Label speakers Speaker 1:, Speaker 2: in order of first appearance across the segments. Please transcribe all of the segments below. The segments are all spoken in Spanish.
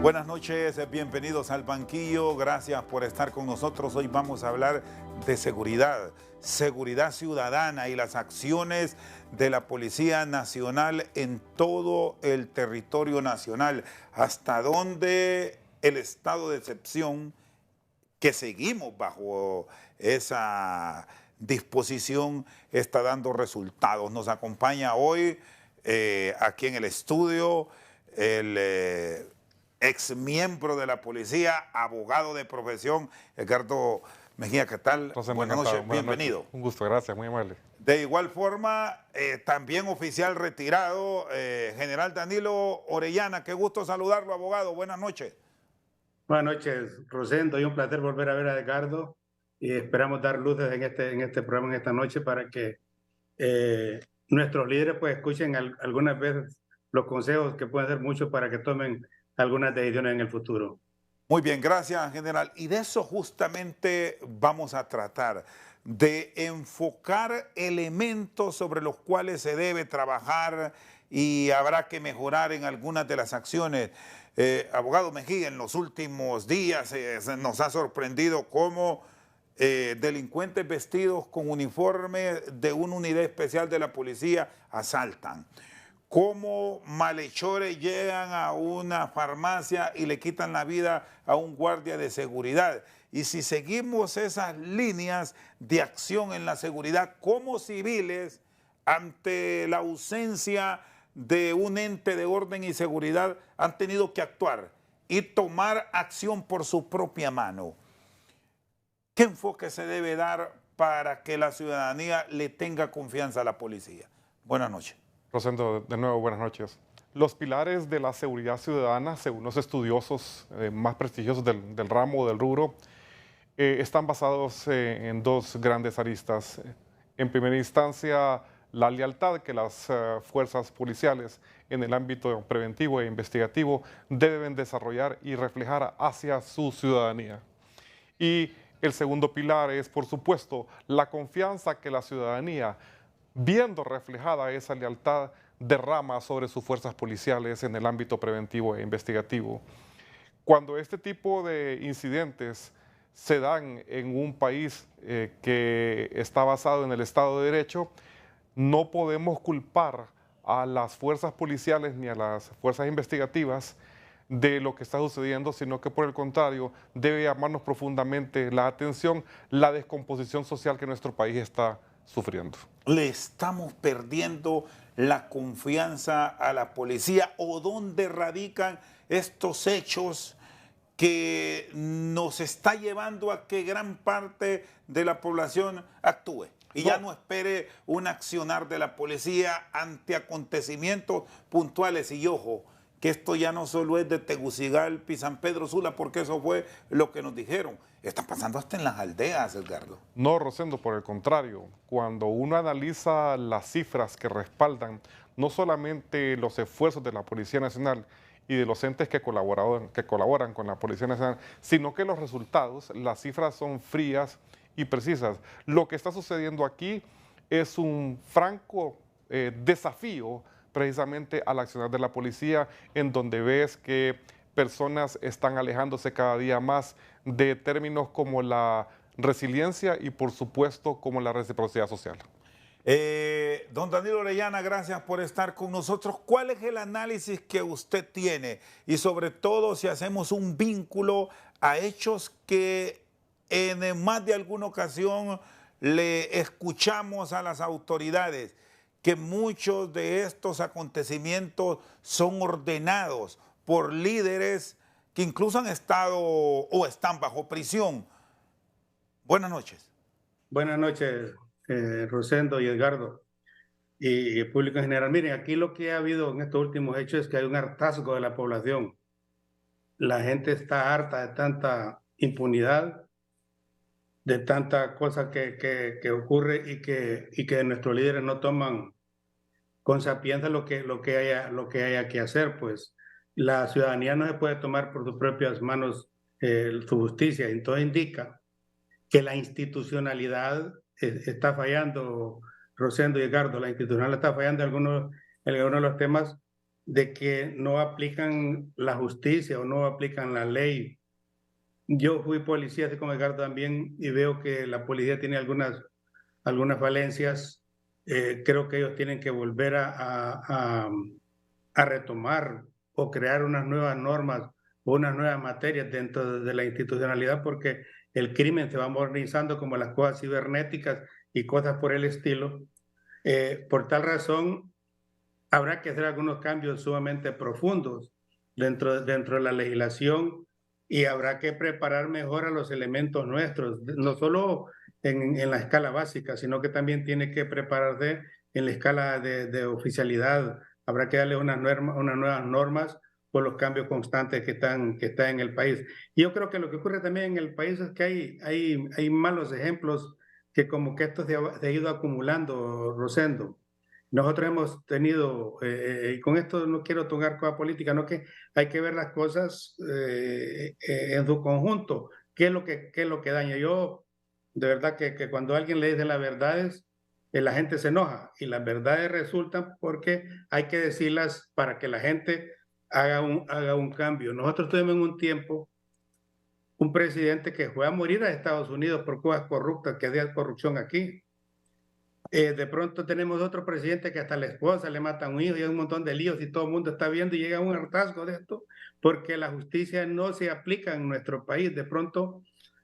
Speaker 1: Buenas noches, bienvenidos al banquillo, gracias por estar con nosotros. Hoy vamos a hablar de seguridad, seguridad ciudadana y las acciones de la Policía Nacional en todo el territorio nacional, hasta dónde el estado de excepción que seguimos bajo esa disposición está dando resultados. Nos acompaña hoy aquí en el estudio el ex miembro de la policía, abogado de profesión, Edgardo Mejía. ¿Qué tal?
Speaker 2: Entonces,
Speaker 1: Buenas noches, bienvenido.
Speaker 2: Noches. Un gusto, gracias, muy amable.
Speaker 1: De igual forma, también oficial retirado, general Danilo Orellana. Qué gusto saludarlo, abogado. Buenas noches.
Speaker 3: Buenas noches, Rosendo. Y un placer volver a ver a Edgardo. Y esperamos dar luces en este programa en esta noche para que nuestros líderes pues escuchen algunas veces los consejos que pueden ser muchos para que tomen algunas decisiones en el futuro.
Speaker 1: Muy bien, gracias, general. Y de eso justamente vamos a tratar, de enfocar elementos sobre los cuales se debe trabajar y habrá que mejorar en algunas de las acciones. Abogado Mejía, en los últimos días nos ha sorprendido cómo delincuentes vestidos con uniforme de una unidad especial de la policía asaltan. Cómo malhechores llegan a una farmacia y le quitan la vida a un guardia de seguridad. Y si seguimos esas líneas de acción en la seguridad como civiles, ante la ausencia de un ente de orden y seguridad, han tenido que actuar y tomar acción por su propia mano. ¿Qué enfoque se debe dar para que la ciudadanía le tenga confianza a la policía? Buenas noches.
Speaker 2: Rosendo, de nuevo, buenas noches. Los pilares de la seguridad ciudadana, según los estudiosos más prestigiosos del ramo, del rubro, están basados en dos grandes aristas. En primera instancia, la lealtad que las fuerzas policiales en el ámbito preventivo e investigativo deben desarrollar y reflejar hacia su ciudadanía. Y el segundo pilar es, por supuesto, la confianza que la ciudadanía, viendo reflejada esa lealtad, derrama sobre sus fuerzas policiales en el ámbito preventivo e investigativo. Cuando este tipo de incidentes se dan en un país que está basado en el Estado de Derecho, no podemos culpar a las fuerzas policiales ni a las fuerzas investigativas de lo que está sucediendo, sino que por el contrario debe llamarnos profundamente la atención la descomposición social que nuestro país está sufriendo.
Speaker 1: ¿Le estamos perdiendo la confianza a la policía o dónde radican estos hechos que nos está llevando a que gran parte de la población actúe y ya no espere un accionar de la policía ante acontecimientos puntuales? Y ojo, que esto ya no solo es de Tegucigalpa y San Pedro Sula, porque eso fue lo que nos dijeron. Está pasando hasta en las aldeas, Edgardo.
Speaker 2: No, Rosendo, por el contrario. Cuando uno analiza las cifras que respaldan no solamente los esfuerzos de la Policía Nacional y de los entes que colaboran con la Policía Nacional, sino que los resultados, las cifras son frías y precisas. Lo que está sucediendo aquí es un franco desafío precisamente al accionar de la policía, en donde ves que personas están alejándose cada día más de términos como la resiliencia y por supuesto como la reciprocidad social.
Speaker 1: Don Danilo Orellana, gracias por estar con nosotros. ¿Cuál es el análisis que usted tiene? Y sobre todo si hacemos un vínculo a hechos que en más de alguna ocasión le escuchamos a las autoridades, que muchos de estos acontecimientos son ordenados por líderes que incluso han estado o están bajo prisión. Buenas noches.
Speaker 3: Buenas noches, Rosendo y Edgardo y el público en general. Miren, aquí lo que ha habido en estos últimos hechos es que hay un hartazgo de la población. La gente está harta de tanta impunidad, de tanta cosa que ocurre y que nuestros líderes no toman con sapiencia lo que haya que hacer. Pues la ciudadanía no se puede tomar por sus propias manos su justicia. Entonces indica que la institucionalidad está fallando, Rosendo y Edgardo. La institucionalidad está fallando en algunos de los temas de que no aplican la justicia o no aplican la ley. Yo fui policía, así como Edgardo también, y veo que la policía tiene algunas falencias. Creo que ellos tienen que volver a retomar o crear unas nuevas normas o unas nuevas materias dentro de la institucionalidad, porque el crimen se va modernizando como las cosas cibernéticas y cosas por el estilo. Por tal razón, habrá que hacer algunos cambios sumamente profundos dentro de la legislación, y habrá que preparar mejor a los elementos nuestros, no solo en la escala básica, sino que también tiene que prepararse en la escala de oficialidad. Habrá que darle unas nuevas normas por los cambios constantes que están en el país. Y yo creo que lo que ocurre también en el país es que hay malos ejemplos, que como que esto se ha ido acumulando, Rosendo. Nosotros hemos tenido, y con esto no quiero tocar cosa política, no, que hay que ver las cosas en su conjunto. Qué es lo que daña? Yo, de verdad que cuando alguien le dice las verdades, la gente se enoja, y las verdades resultan porque hay que decirlas para que la gente haga un cambio. Nosotros tuvimos en un tiempo un presidente que fue a morir a Estados Unidos por cosas corruptas, que había corrupción aquí. De pronto tenemos otro presidente que hasta la esposa le mata a un hijo y hay un montón de líos y todo el mundo está viendo, y llega un hartazgo de esto porque la justicia no se aplica en nuestro país. De pronto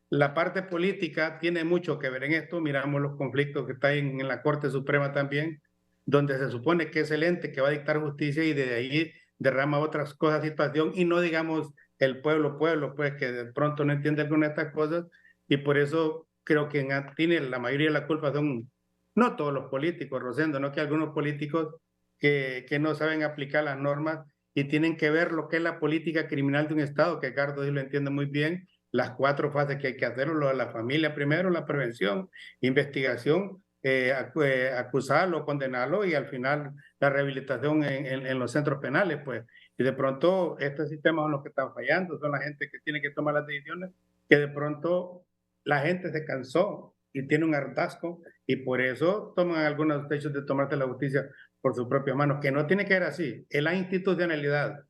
Speaker 3: la parte política tiene mucho que ver en esto. Miramos los conflictos que están en la Corte Suprema también, donde se supone que es el ente que va a dictar justicia y de ahí derrama otras cosas, situación, y no digamos el pueblo, pues que de pronto no entiende alguna de estas cosas, y por eso creo que tiene la mayoría de la culpa son no todos los políticos, Rosendo, no, que algunos políticos que no saben aplicar las normas y tienen que ver lo que es la política criminal de un Estado, que Carlos lo entiende muy bien, las 4 fases que hay que hacerlo: lo de la familia primero, la prevención, investigación, acusarlo, condenarlo, y al final la rehabilitación en los centros penales, pues. Y de pronto estos sistemas son los que están fallando, son la gente que tiene que tomar las decisiones, que de pronto la gente se cansó y tiene un hartazgo, y por eso toman algunos hechos de tomarse la justicia por sus propias manos, que no tiene que ser así. Es la institucionalidad,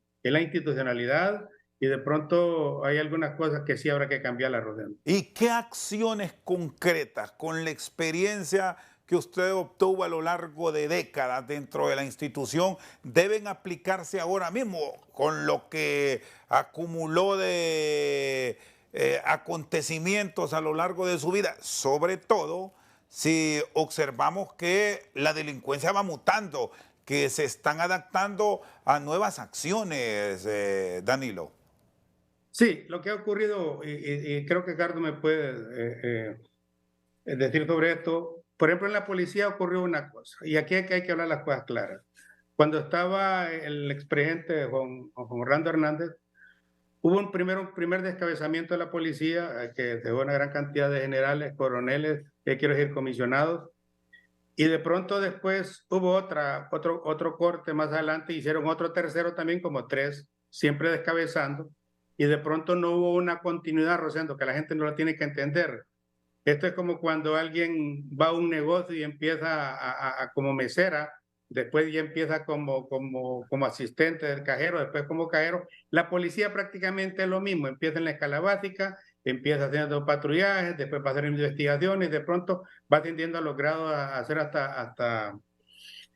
Speaker 3: y de pronto hay algunas cosas que sí habrá que cambiarlas, Rosendo.
Speaker 1: ¿Y qué acciones concretas, con la experiencia que usted obtuvo a lo largo de décadas dentro de la institución, deben aplicarse ahora mismo con lo que acumuló de acontecimientos a lo largo de su vida? Sobre todo si observamos que la delincuencia va mutando, que se están adaptando a nuevas acciones, Danilo.
Speaker 3: Sí, lo que ha ocurrido, y creo que Carlos me puede decir sobre esto. Por ejemplo, en la policía ocurrió una cosa, y aquí hay que hablar las cosas claras. Cuando estaba el expresidente Juan Orlando Hernández, hubo un primer descabezamiento de la policía, que dejó una gran cantidad de generales, coroneles, quiero decir, comisionados, y de pronto después hubo otro corte más adelante, hicieron otro tercero también, como 3, siempre descabezando, y de pronto no hubo una continuidad, Rosendo, que la gente no lo tiene que entender. Esto es como cuando alguien va a un negocio y empieza como mesera, después ya empieza como asistente del cajero, después como cajero. La policía prácticamente es lo mismo: empieza en la escala básica, empieza haciendo patrullajes, después va a hacer investigaciones, de pronto va ascendiendo a los grados a hacer hasta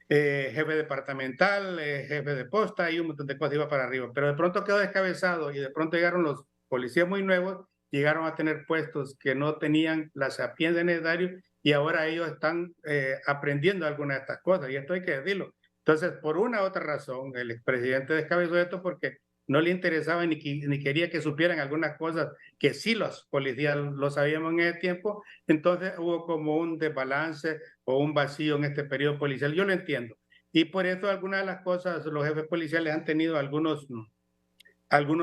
Speaker 3: jefe departamental, jefe de posta y un montón de cosas, iba para arriba. Pero de pronto quedó descabezado, y de pronto llegaron los policías muy nuevos, llegaron a tener puestos que no tenían la sapiencia necesaria, y ahora ellos están aprendiendo algunas de estas cosas, y esto hay que decirlo. Entonces, por una u otra razón, el expresidente descabezó esto porque no le interesaba ni quería que supieran algunas cosas que sí los policías lo sabíamos en ese tiempo. Entonces hubo como un desbalance o un vacío en este periodo policial. Yo lo entiendo. Y por eso algunas de las cosas, los jefes policiales han tenido algunos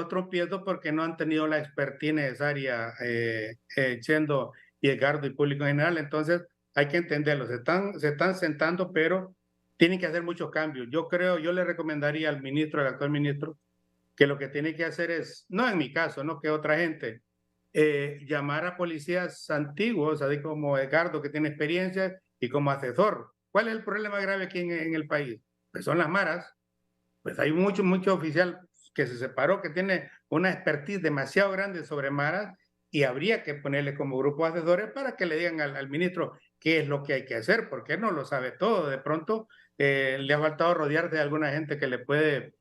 Speaker 3: tropiezos, porque no han tenido la expertise necesaria, Chendo y Edgardo y público en general. Entonces hay que entenderlo. Se están sentando, pero tienen que hacer muchos cambios. Yo le recomendaría al actual ministro, que lo que tiene que hacer es, no en mi caso, no que otra gente, llamar a policías antiguos, así como Edgardo, que tiene experiencia, y como asesor. ¿Cuál es el problema grave aquí en el país? Pues son las maras. Pues hay mucho oficial que se separó, que tiene una expertise demasiado grande sobre maras, y habría que ponerle como grupo de asesores para que le digan al ministro qué es lo que hay que hacer, porque él no lo sabe todo. De pronto le ha faltado rodearse de alguna gente que le puede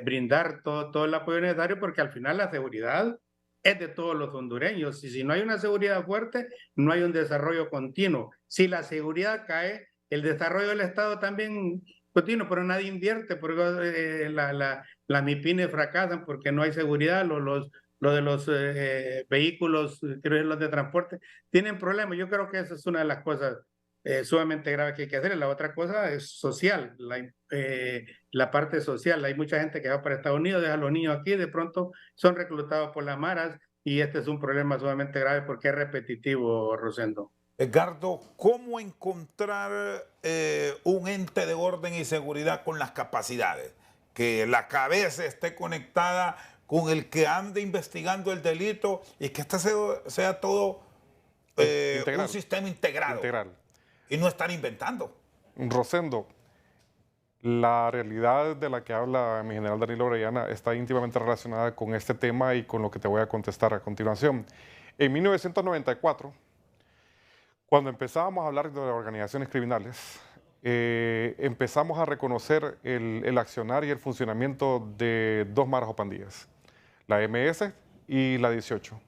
Speaker 3: brindar todo el apoyo necesario, porque al final la seguridad es de todos los hondureños, y si no hay una seguridad fuerte, no hay un desarrollo continuo. Si la seguridad cae, el desarrollo del Estado también continuo, pero nadie invierte, porque las MIPINES fracasan porque no hay seguridad, lo de los vehículos, creo que los de transporte, tienen problemas. Yo creo que esa es una de las cosas sumamente graves que hay que hacer. La otra cosa es social, la parte social. Hay mucha gente que va para Estados Unidos, deja a los niños aquí, de pronto son reclutados por las maras, y este es un problema sumamente grave porque es repetitivo, Rosendo.
Speaker 1: Edgardo, ¿cómo encontrar un ente de orden y seguridad con las capacidades? Que la cabeza esté conectada con el que ande investigando el delito y que este sea todo un sistema integrado. Y no estar inventando.
Speaker 2: Rosendo, la realidad de la que habla mi general Danilo Orellana está íntimamente relacionada con este tema y con lo que te voy a contestar a continuación. En 1994, cuando empezábamos a hablar de organizaciones criminales, empezamos a reconocer el accionar y el funcionamiento de dos maras o pandillas, la MS y la 18.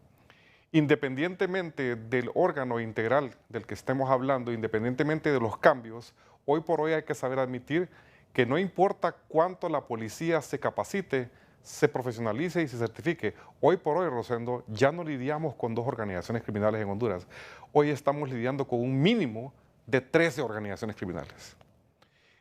Speaker 2: Independientemente del órgano integral del que estemos hablando, independientemente de los cambios, hoy por hoy hay que saber admitir que no importa cuánto la policía se capacite, se profesionalice y se certifique. Hoy por hoy, Rosendo, ya no lidiamos con dos organizaciones criminales en Honduras. Hoy estamos lidiando con un mínimo de 13 organizaciones criminales.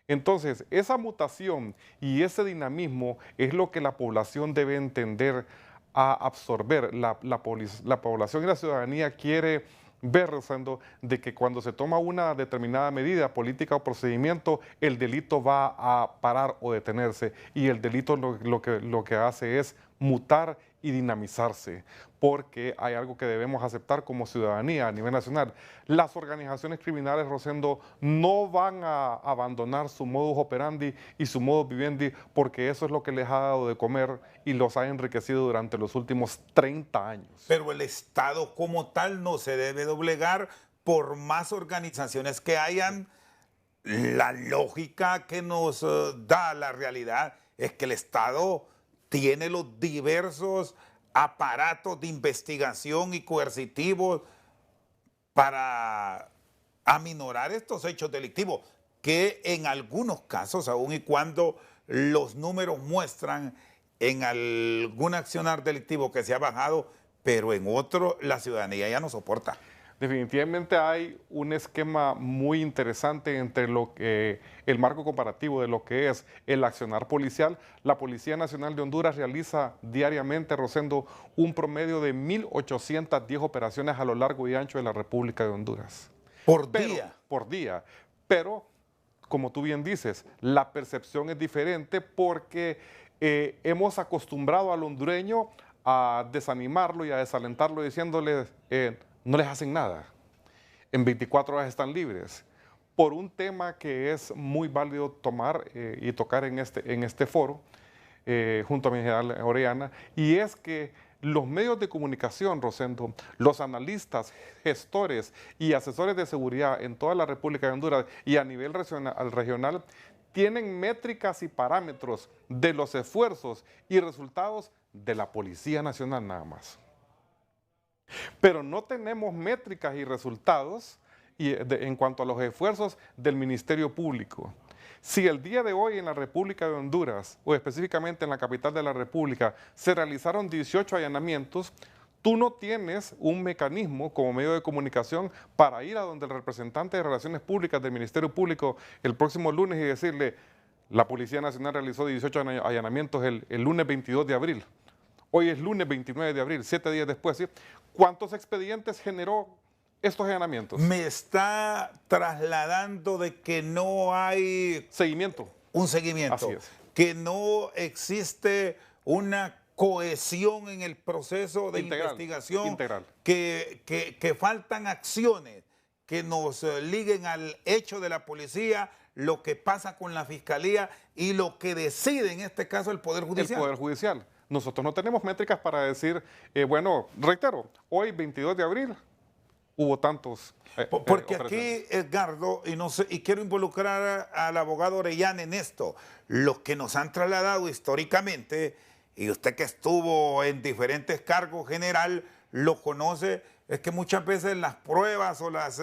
Speaker 2: Entonces, esa mutación y ese dinamismo es lo que la población debe entender a absorber. La población y la ciudadanía quiere ver, Rosendo, de que cuando se toma una determinada medida, política o procedimiento, el delito va a parar o detenerse, y el delito lo que hace es mutar y dinamizarse, porque hay algo que debemos aceptar como ciudadanía a nivel nacional. Las organizaciones criminales, Rosendo, no van a abandonar su modus operandi y su modus vivendi, porque eso es lo que les ha dado de comer y los ha enriquecido durante los últimos 30 años.
Speaker 1: Pero el Estado como tal no se debe doblegar por más organizaciones que hayan. La lógica que nos da la realidad es que el Estado tiene los diversos aparatos de investigación y coercitivos para aminorar estos hechos delictivos, que en algunos casos, aun y cuando los números muestran en algún accionar delictivo que se ha bajado, pero en otro la ciudadanía ya no soporta.
Speaker 2: Definitivamente hay un esquema muy interesante entre el marco comparativo de lo que es el accionar policial. La Policía Nacional de Honduras realiza diariamente, Rosendo, un promedio de 1.810 operaciones a lo largo y ancho de la República de Honduras.
Speaker 1: Por día.
Speaker 2: Por día. Pero, como tú bien dices, la percepción es diferente porque hemos acostumbrado al hondureño a desanimarlo y a desalentarlo diciéndole no les hacen nada. En 24 horas están libres. Por un tema que es muy válido tomar y tocar en este foro, junto a mi general Orellana, y es que los medios de comunicación, Rosendo, los analistas, gestores y asesores de seguridad en toda la República de Honduras y a nivel regional tienen métricas y parámetros de los esfuerzos y resultados de la Policía Nacional nada más. Pero no tenemos métricas y resultados en cuanto a los esfuerzos del Ministerio Público. Si el día de hoy en la República de Honduras, o específicamente en la capital de la República, se realizaron 18 allanamientos, tú no tienes un mecanismo como medio de comunicación para ir a donde el representante de Relaciones Públicas del Ministerio Público el próximo lunes y decirle: la Policía Nacional realizó 18 allanamientos el lunes 22 de abril. Hoy es lunes 29 de abril, 7 días después, ¿sí? ¿Cuántos expedientes generó estos allanamientos?
Speaker 1: Me está trasladando de que no hay
Speaker 2: seguimiento.
Speaker 1: Un seguimiento.
Speaker 2: Así es.
Speaker 1: Que no existe una cohesión en el proceso de investigación.
Speaker 2: Integral.
Speaker 1: Que faltan acciones que nos liguen al hecho de la policía, lo que pasa con la Fiscalía y lo que decide en este caso el Poder Judicial.
Speaker 2: El Poder Judicial. Nosotros no tenemos métricas para decir, bueno, reitero, hoy 22 de abril hubo tantos.
Speaker 1: Porque aquí, Edgardo, y, no sé, y quiero involucrar al abogado Orellana en esto, los que nos han trasladado históricamente, y usted que estuvo en diferentes cargos general, lo conoce, es que muchas veces las pruebas o las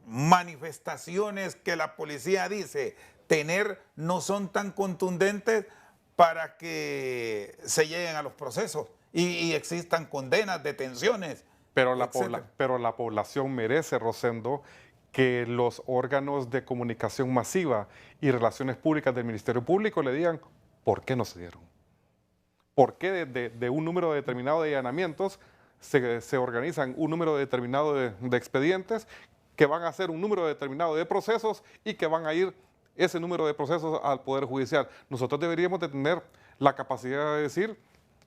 Speaker 1: manifestaciones que la policía dice tener no son tan contundentes para que se lleguen a los procesos y existan condenas, detenciones.
Speaker 2: Pero la población merece, Rosendo, que los órganos de comunicación masiva y relaciones públicas del Ministerio Público le digan por qué no se dieron. ¿Por qué de un número determinado de allanamientos se organizan un número determinado de expedientes que van a ser un número determinado de procesos y que van a ir ese número de procesos al Poder Judicial? Nosotros deberíamos de tener la capacidad de decir,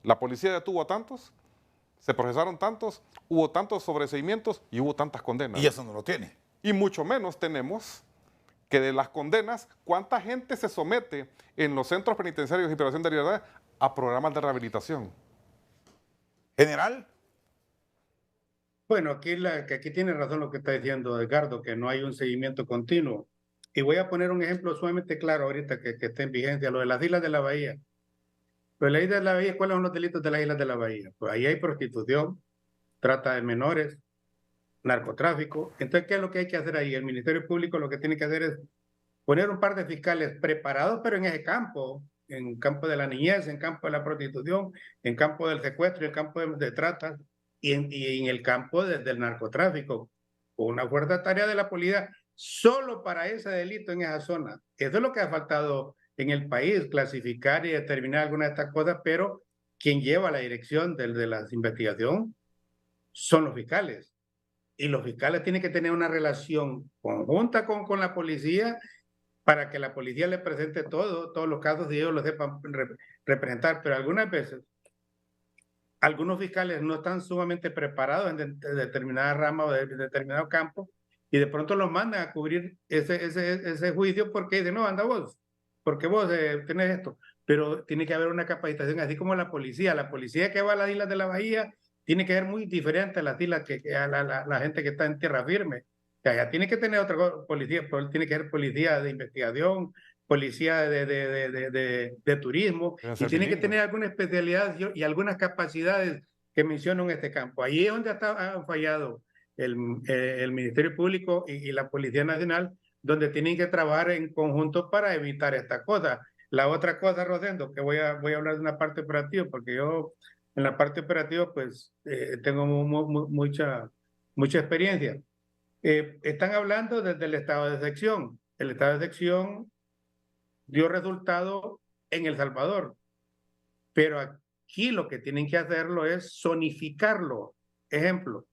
Speaker 2: la policía detuvo a tantos, se procesaron tantos, hubo tantos sobreseimientos y hubo tantas condenas.
Speaker 1: Y eso no lo tiene.
Speaker 2: Y mucho menos tenemos que de las condenas, cuánta gente se somete en los centros penitenciarios y privación de libertad a programas de rehabilitación.
Speaker 1: General.
Speaker 3: Bueno, aquí tiene razón lo que está diciendo Edgardo, que no hay un seguimiento continuo. Y voy a poner un ejemplo sumamente claro ahorita que está en vigencia, lo de las Islas de la Bahía. Pues la Isla de la Bahía, ¿cuáles son los delitos de las Islas de la Bahía? Pues ahí hay prostitución, trata de menores, narcotráfico. Entonces, ¿qué es lo que hay que hacer ahí? El Ministerio Público lo que tiene que hacer es poner un par de fiscales preparados, pero en ese campo, en campo de la niñez, en campo de la prostitución, en campo del secuestro, en campo de trata y en el campo del narcotráfico. Una fuerte tarea de la policía solo para ese delito en esa zona. Eso es lo que ha faltado en el país, clasificar y determinar algunas de estas cosas, pero quien lleva la dirección de la investigación son los fiscales. Y los fiscales tienen que tener una relación conjunta con la policía para que la policía le presente todos los casos y ellos los sepan representar. Pero algunas veces, algunos fiscales no están sumamente preparados en determinada rama o de determinado campo y de pronto los mandan a cubrir ese juicio porque dicen, no, anda vos, porque vos tenés esto. Pero tiene que haber una capacitación, así como la policía que va a las Islas de la Bahía tiene que ser muy diferente a las islas a la gente que está en tierra firme. O sea, ya tiene que tener otra policía, tiene que ser policía de investigación, policía de turismo, y tiene que tener alguna especialidad y algunas capacidades que menciono en este campo. Ahí es donde ha fallado el Ministerio Público y la Policía Nacional, donde tienen que trabajar en conjunto para evitar estas cosas. La otra cosa, Rosendo, que voy a hablar de una parte operativa, porque yo en la parte operativa pues tengo mucha experiencia. Están hablando desde el estado de excepción. El estado de excepción dio resultado en El Salvador, pero aquí lo que tienen que hacerlo es zonificarlo. Ejemplo,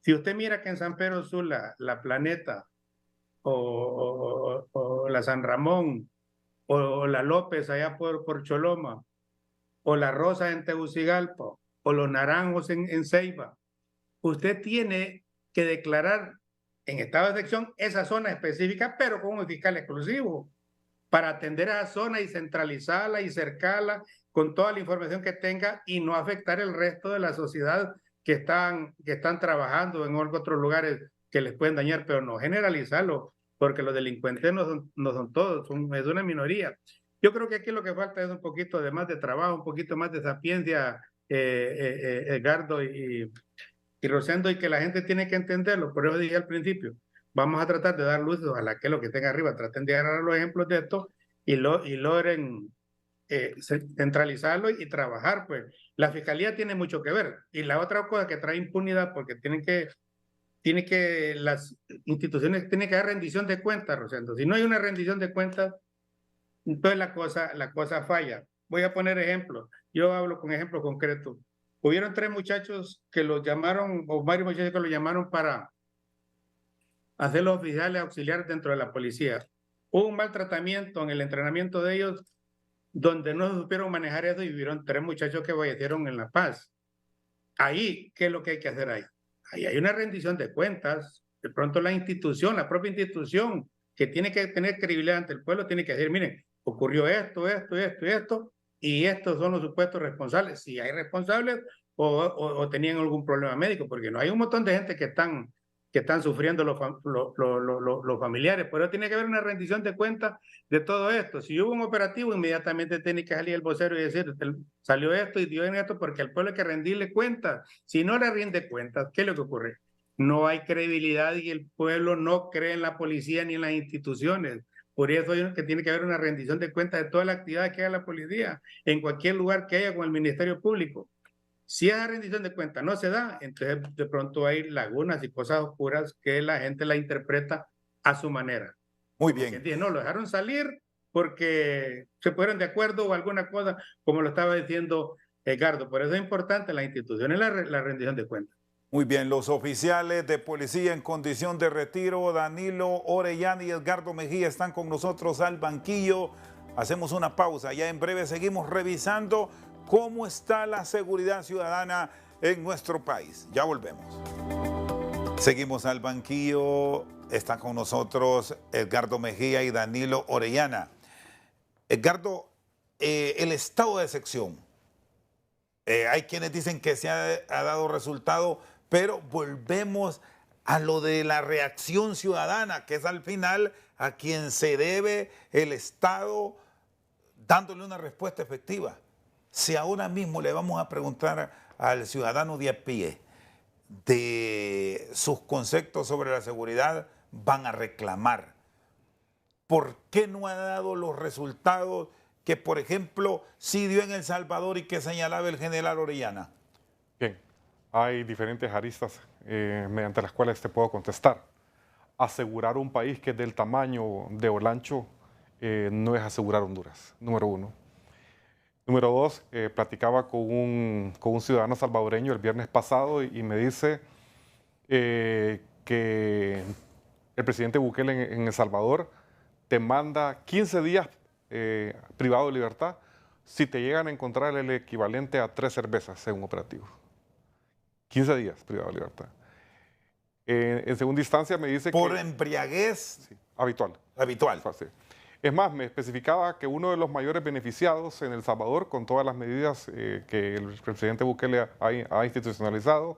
Speaker 3: si usted mira que en San Pedro Sula, La Planeta, o la San Ramón, o la López allá por Choloma, o la Rosa en Tegucigalpa, o los Naranjos en Ceiba, usted tiene que declarar en estado de excepción esa zona específica, pero con un fiscal exclusivo, para atender a esa zona y centralizarla y cercarla con toda la información que tenga y no afectar el resto de la sociedad que están trabajando en otros lugares que les pueden dañar, pero no generalizarlo, porque los delincuentes no son todos, es una minoría. Yo creo que aquí lo que falta es un poquito de más de trabajo, un poquito más de sapiencia, Edgardo y Rosendo, y que la gente tiene que entenderlo. Por eso dije al principio, vamos a tratar de dar luz, ojalá que los que estén arriba traten de agarrar los ejemplos de esto y logren centralizarlo y trabajar. Pues la fiscalía tiene mucho que ver. Y la otra cosa que trae impunidad, porque las instituciones tienen que dar rendición de cuentas, Rosendo. Si no hay una rendición de cuentas, entonces la cosa falla. Voy a poner ejemplos. Yo hablo con ejemplos concretos. Hubieron 3 muchachos que los llamaron, o varios muchachos que los llamaron para hacer los oficiales auxiliares dentro de la policía. Hubo un mal tratamiento en el entrenamiento de ellos, donde no supieron manejar eso y vivieron 3 muchachos que fallecieron en La Paz. Ahí, ¿qué es lo que hay que hacer ahí? Ahí hay una rendición de cuentas. De pronto la propia institución que tiene que tener credibilidad ante el pueblo, tiene que decir, miren, ocurrió esto, esto, esto y esto, y estos son los supuestos responsables, si hay responsables o tenían algún problema médico, porque no hay un montón de gente que están sufriendo los familiares, pero tiene que haber una rendición de cuentas de todo esto. Si hubo un operativo, inmediatamente tiene que salir el vocero y decir, salió esto y dio en esto, porque al pueblo hay que rendirle cuentas. Si no le rinde cuentas, ¿qué es lo que ocurre? No hay credibilidad y el pueblo no cree en la policía ni en las instituciones. Por eso hay que tiene que haber una rendición de cuentas de todas las actividades que haga la policía, en cualquier lugar que haya con el Ministerio Público. Si esa rendición de cuentas no se da, entonces de pronto hay lagunas y cosas oscuras que la gente la interpreta a su manera.
Speaker 1: Muy
Speaker 3: Como
Speaker 1: bien.
Speaker 3: dice, no, lo dejaron salir porque se pusieron de acuerdo o alguna cosa, como lo estaba diciendo Edgardo. Por eso es importante la institución y la rendición de cuentas.
Speaker 1: Muy bien, los oficiales de policía en condición de retiro, Danilo Orellana y Edgardo Mejía, están con nosotros al banquillo. Hacemos una pausa, ya en breve seguimos revisando cómo está la seguridad ciudadana en nuestro país. Ya volvemos. Seguimos al banquillo, están con nosotros Edgardo Mejía y Danilo Orellana. Edgardo, el estado de excepción. Hay quienes dicen que se ha dado resultado, pero volvemos a lo de la reacción ciudadana, que es al final a quien se debe el Estado dándole una respuesta efectiva. Si ahora mismo le vamos a preguntar al ciudadano de a pie de sus conceptos sobre la seguridad, van a reclamar. ¿Por qué no ha dado los resultados que, por ejemplo, sí dio en El Salvador y que señalaba el general Orellana?
Speaker 2: Bien, hay diferentes aristas mediante las cuales te puedo contestar. Asegurar un país que es del tamaño de Olancho no es asegurar Honduras, número uno. Número dos, platicaba con un ciudadano salvadoreño el viernes pasado y me dice que el presidente Bukele en El Salvador te manda 15 días privado de libertad si te llegan a encontrar el equivalente a 3 cervezas en un operativo. 15 días privado de libertad. En segunda instancia me dice
Speaker 1: ¿Por
Speaker 2: que...
Speaker 1: embriaguez?
Speaker 2: Sí, habitual.
Speaker 1: Habitual.
Speaker 2: Sí. Es más, me especificaba que uno de los mayores beneficiados en El Salvador, con todas las medidas que el presidente Bukele ha institucionalizado,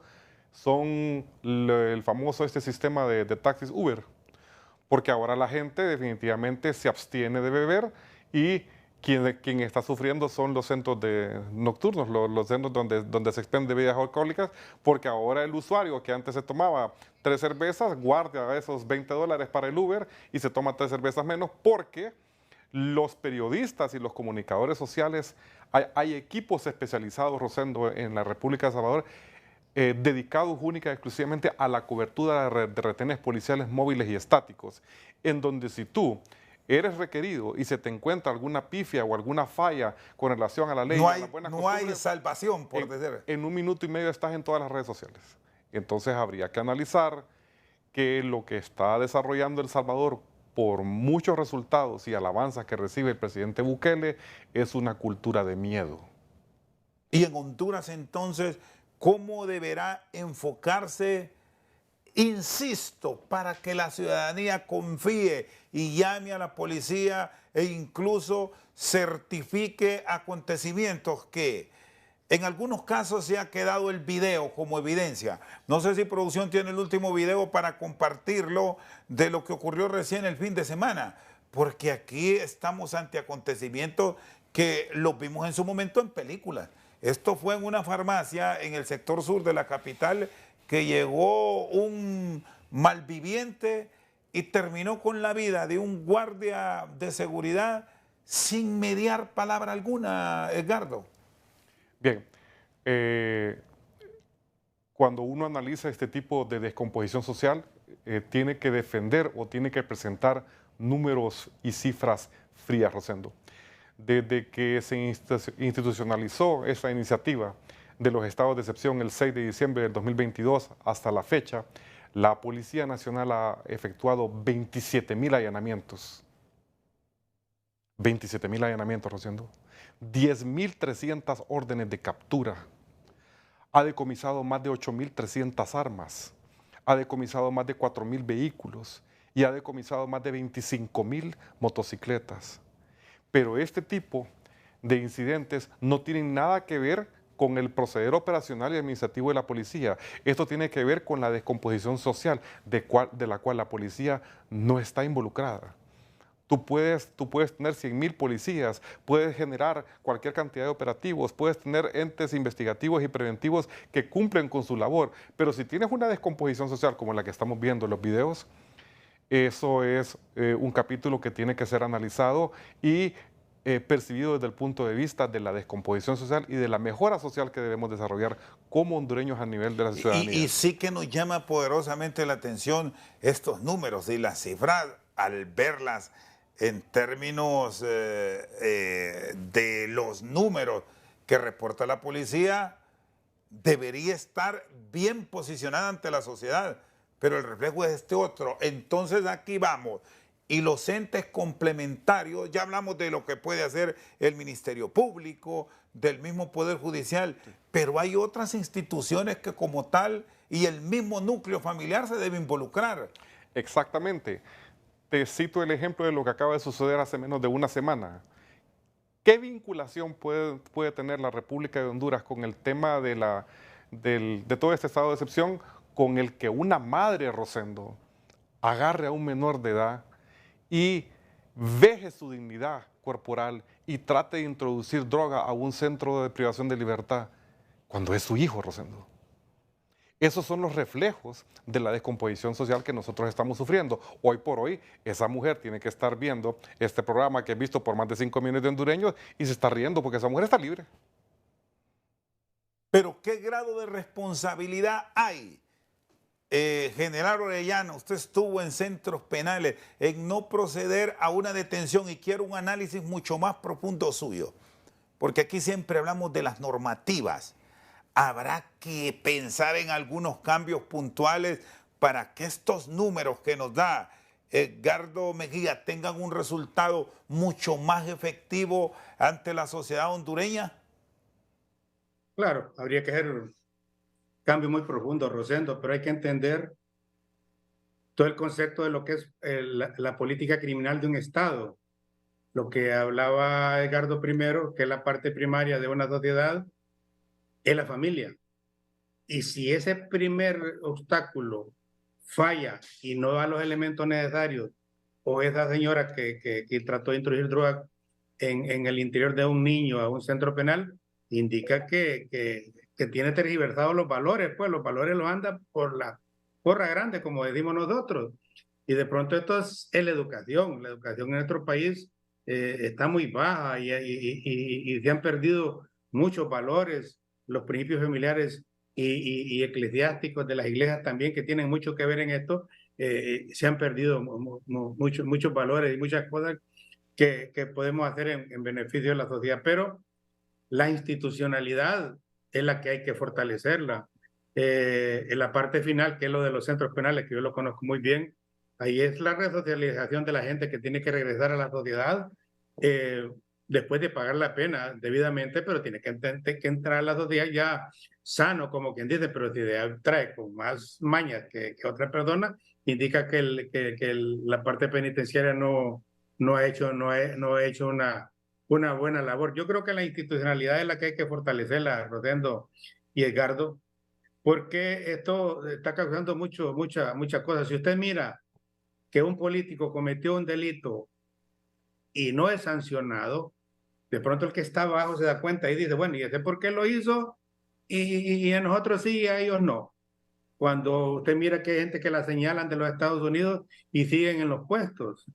Speaker 2: son el famoso sistema de taxis Uber, porque ahora la gente definitivamente se abstiene de beber y quien está sufriendo son los centros nocturnos, los centros donde se expenden bebidas alcohólicas, porque ahora el usuario que antes se tomaba 3 cervezas, guarda esos $20 para el Uber y se toma 3 cervezas menos, porque los periodistas y los comunicadores sociales, hay equipos especializados, Rosendo, en la República de El Salvador, dedicados única y exclusivamente a la cobertura de retenes policiales móviles y estáticos, en donde si tú eres requerido y se te encuentra alguna pifia o alguna falla con relación a la ley,
Speaker 1: no hay salvación, por decir.
Speaker 2: En 1 minuto y medio estás en todas las redes sociales. Entonces habría que analizar que lo que está desarrollando El Salvador, por muchos resultados y alabanzas que recibe el presidente Bukele, es una cultura de miedo.
Speaker 1: Y en Honduras, entonces, ¿cómo deberá enfocarse, insisto, para que la ciudadanía confíe y llame a la policía e incluso certifique acontecimientos que en algunos casos se ha quedado el video como evidencia? No sé si producción tiene el último video para compartirlo de lo que ocurrió recién el fin de semana, porque aquí estamos ante acontecimientos que los vimos en su momento en películas. Esto fue en una farmacia en el sector sur de la capital, que llegó un malviviente y terminó con la vida de un guardia de seguridad sin mediar palabra alguna, Edgardo.
Speaker 2: Bien, cuando uno analiza este tipo de descomposición social, tiene que defender o tiene que presentar números y cifras frías, Rosendo. Desde que se institucionalizó esta iniciativa de los estados de excepción el 6 de diciembre del 2022 hasta la fecha, la Policía Nacional ha efectuado 27.000 allanamientos. 27.000 allanamientos, Rosendo. 10.300 órdenes de captura. Ha decomisado más de 8.300 armas. Ha decomisado más de 4.000 vehículos. y ha decomisado más de 25,000 motocicletas. Pero este tipo de incidentes no tienen nada que ver con el proceder operacional y administrativo de la policía. Esto tiene que ver con la descomposición social de la cual la policía no está involucrada. Tú puedes tener 100,000 policías, puedes generar cualquier cantidad de operativos, puedes tener entes investigativos y preventivos que cumplen con su labor, pero si tienes una descomposición social como la que estamos viendo en los videos, eso es un capítulo que tiene que ser analizado y percibido desde el punto de vista de la descomposición social y de la mejora social que debemos desarrollar como hondureños a nivel de la ciudadanía.
Speaker 1: Y sí que nos llama poderosamente la atención estos números y las cifras al verlas en términos de los números que reporta la policía, debería estar bien posicionada ante la sociedad, pero el reflejo es este otro. Entonces aquí vamos. Y los entes complementarios, ya hablamos de lo que puede hacer el Ministerio Público, del mismo Poder Judicial, pero hay otras instituciones que como tal y el mismo núcleo familiar se debe involucrar.
Speaker 2: Exactamente. Te cito el ejemplo de lo que acaba de suceder hace menos de una semana. ¿Qué vinculación puede tener la República de Honduras con el tema de todo este estado de excepción, con el que una madre, Rosendo, agarre a un menor de edad y veje su dignidad corporal y trate de introducir droga a un centro de privación de libertad cuando es su hijo, Rosendo? Esos son los reflejos de la descomposición social que nosotros estamos sufriendo. Hoy por hoy, esa mujer tiene que estar viendo este programa que es visto por más de 5 millones de hondureños y se está riendo porque esa mujer está libre.
Speaker 1: Pero ¿qué grado de responsabilidad hay? General Orellana, usted estuvo en centros penales, en no proceder a una detención, y quiero un análisis mucho más profundo suyo, porque aquí siempre hablamos de las normativas. Habrá que pensar en algunos cambios puntuales para que estos números que nos da Edgardo Mejía tengan un resultado mucho más efectivo ante la sociedad hondureña.
Speaker 3: Claro, habría que hacer cambio muy profundo, Rosendo, pero hay que entender todo el concepto de lo que es la política criminal de un Estado. Lo que hablaba Edgardo primero, que es la parte primaria de una sociedad, es la familia. Y si ese primer obstáculo falla y no da los elementos necesarios, o esa señora que trató de introducir droga en el interior de un niño a un centro penal, indica que tiene tergiversados los valores, pues los valores los anda por la porra grande, como decimos nosotros. Y de pronto esto es la educación. La educación en nuestro país está muy baja y se han perdido muchos valores, los principios familiares y eclesiásticos de las iglesias también, que tienen mucho que ver en esto. Se han perdido muchos valores y muchas cosas que podemos hacer en beneficio de la sociedad, pero la institucionalidad es la que hay que fortalecerla. En la parte final, que es lo de los centros penales, que yo lo conozco muy bien, ahí es la resocialización de la gente que tiene que regresar a la sociedad después de pagar la pena debidamente, pero tiene que entrar a la sociedad ya sano, como quien dice, pero si trae con más mañas que otra persona, indica que la parte penitenciaria no ha hecho una buena labor. Yo creo que la institucionalidad es la que hay que fortalecerla, Rosendo y Edgardo, porque esto está causando muchas cosas. Si usted mira que un político cometió un delito y no es sancionado, de pronto el que está abajo se da cuenta y dice, bueno, ¿y ese por qué lo hizo? Y a nosotros sí y a ellos no. Cuando usted mira que hay gente que la señalan de los Estados Unidos y siguen en los puestos.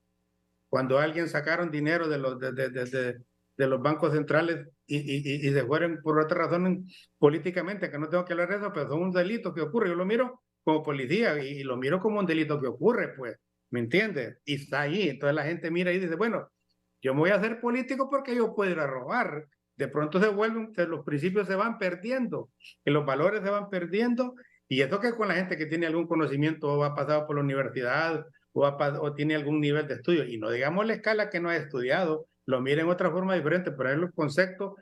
Speaker 3: Cuando alguien sacaron dinero de los bancos centrales y se fueron por otra razón políticamente, que no tengo que hablar de eso, pero son un delito que ocurre. Yo lo miro como policía y lo miro como un delito que ocurre, pues, ¿me entiendes? Y está ahí. Entonces la gente mira y dice, bueno, yo me voy a hacer político porque yo puedo ir a robar. De pronto los principios se van perdiendo, y los valores se van perdiendo. Y eso que con la gente que tiene algún conocimiento o ha pasado por la universidad o tiene algún nivel de estudio, y no digamos la escala que no ha estudiado, lo mira en otra forma diferente, pero los conceptos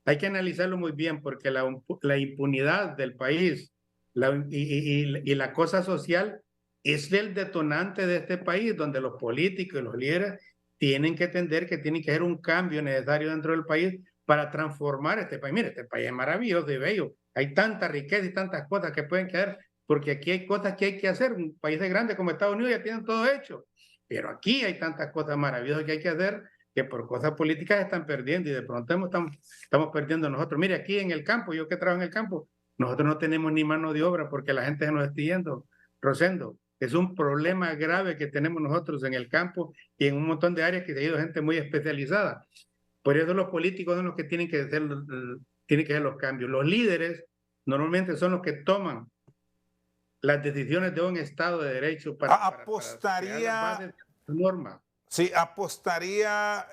Speaker 3: hay que analizarlo muy bien, porque la impunidad del país y la cosa social es el detonante de este país, donde los políticos y los líderes tienen que entender que tiene que haber un cambio necesario dentro del país para transformar este país. Mire, este país es maravilloso y bello. Hay tanta riqueza y tantas cosas que pueden quedar, porque aquí hay cosas que hay que hacer. Un país grande como Estados Unidos ya tienen todo hecho, pero aquí hay tantas cosas maravillosas que hay que hacer que por cosas políticas están perdiendo y de pronto estamos perdiendo nosotros. Mire, aquí en el campo, yo que trabajo en el campo, nosotros no tenemos ni mano de obra porque la gente se nos está yendo, Rosendo. Es un problema grave que tenemos nosotros en el campo y en un montón de áreas que se ha ido gente muy especializada. Por eso los políticos son los que tienen que hacer los cambios. Los líderes normalmente son los que toman las decisiones de un Estado de Derecho para crear las bases de normas.
Speaker 1: Sí, apostaría,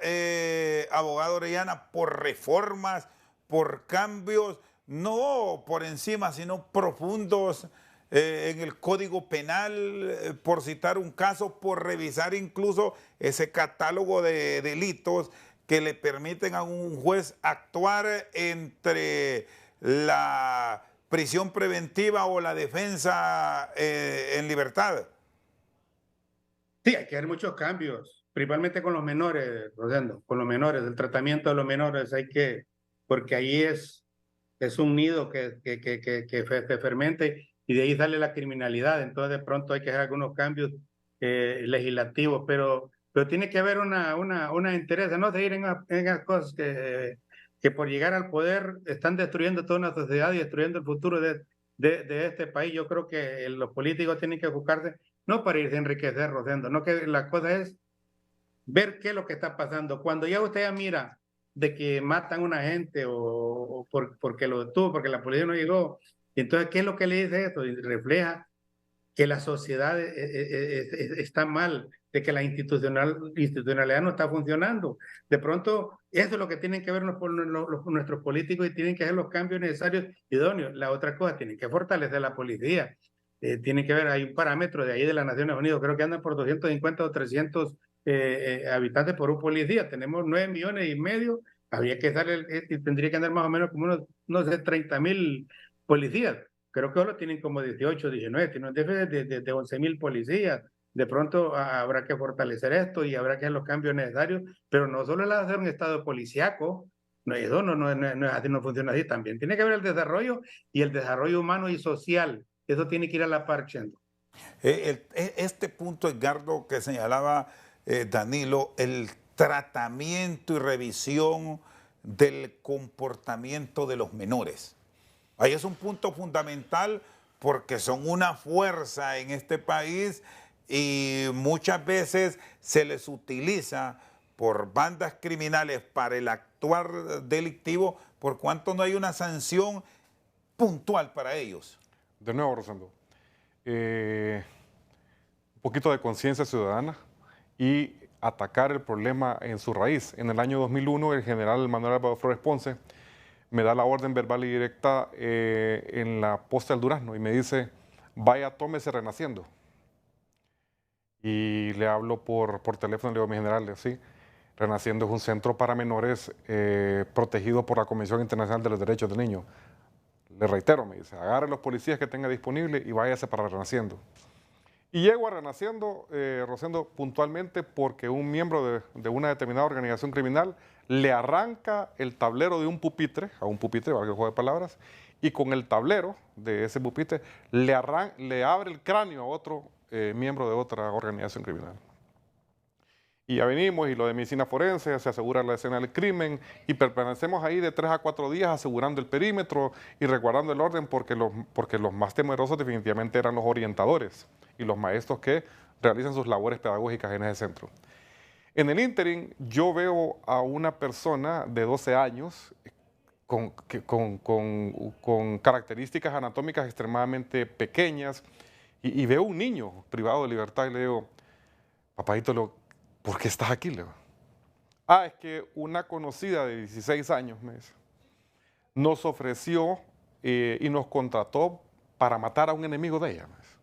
Speaker 1: abogado Orellana, por reformas, por cambios, no por encima, sino profundos en el Código Penal, por citar un caso, por revisar incluso ese catálogo de delitos que le permiten a un juez actuar entre la prisión preventiva o la defensa en libertad.
Speaker 3: Sí, hay que hacer muchos cambios, principalmente con los menores, Rosendo, con los menores, el tratamiento de los menores, porque ahí es un nido que se fermente y de ahí sale la criminalidad. Entonces, de pronto hay que hacer algunos cambios legislativos, pero tiene que haber una interés, no seguir en las cosas que por llegar al poder están destruyendo toda una sociedad y destruyendo el futuro de este país. Yo creo que los políticos tienen que buscarse, no para irse a enriquecer, Rosendo, no, que la cosa es ver qué es lo que está pasando. Cuando ya usted ya mira de que matan a una gente o porque lo detuvo, porque la policía no llegó, entonces, ¿qué es lo que le dice esto? Y refleja que la sociedad está mal, de que la institucionalidad no está funcionando. De pronto, eso es lo que tienen que ver nuestros políticos y tienen que hacer los cambios necesarios, idóneos. La otra cosa, tienen que fortalecer la policía. Tienen que ver, hay un parámetro de ahí de las Naciones Unidas, creo que andan por 250 o 300 habitantes por un policía. Tenemos 9,5 millones, habría que darle, tendría que andar más o menos como unos, no sé, 30,000 policías. Creo que ahora tienen como 18, 19, tienen un déficit de 11,000 policías. De pronto habrá que fortalecer esto y habrá que hacer los cambios necesarios, pero no solo el hacer un estado policíaco, no, eso no funciona así. También tiene que haber el desarrollo y el desarrollo humano y social. Eso tiene que ir a la par, Chendo.
Speaker 1: Este punto, Edgardo, que señalaba Danilo, el tratamiento y revisión del comportamiento de los menores. Ahí es un punto fundamental porque son una fuerza en este país y muchas veces se les utiliza por bandas criminales para el actuar delictivo por cuanto no hay una sanción puntual para ellos.
Speaker 2: De nuevo, Rosendo, un poquito de conciencia ciudadana y atacar el problema en su raíz. En el año 2001, el general Manuel Álvaro Flores Ponce me da la orden verbal y directa en la posta del Durazno y me dice, vaya, tómese Renaciendo. Y le hablo por teléfono, le digo a mi general, sí, Renaciendo es un centro para menores protegido por la Comisión Internacional de los Derechos del Niño. Le reitero, me dice, agarre los policías que tenga disponible y váyase para Renaciendo. Y llego a Renaciendo, Rosendo, puntualmente porque un miembro de una determinada organización criminal le arranca el tablero de un pupitre, a un pupitre, para que juegue de palabras, y con el tablero de ese pupitre le abre el cráneo a otro miembro de otra organización criminal. Y ya venimos y lo de medicina forense, se asegura la escena del crimen y permanecemos ahí de 3 a 4 días asegurando el perímetro y resguardando el orden porque los más temerosos definitivamente eran los orientadores y los maestros que realizan sus labores pedagógicas en ese centro. En el ínterin yo veo a una persona de 12 años con características anatómicas extremadamente pequeñas y veo un niño privado de libertad y le digo, papadito, ¿por qué estás aquí, Leo? Ah, es que una conocida de 16 años, me dice, nos ofreció y nos contrató para matar a un enemigo de ella. Me dice.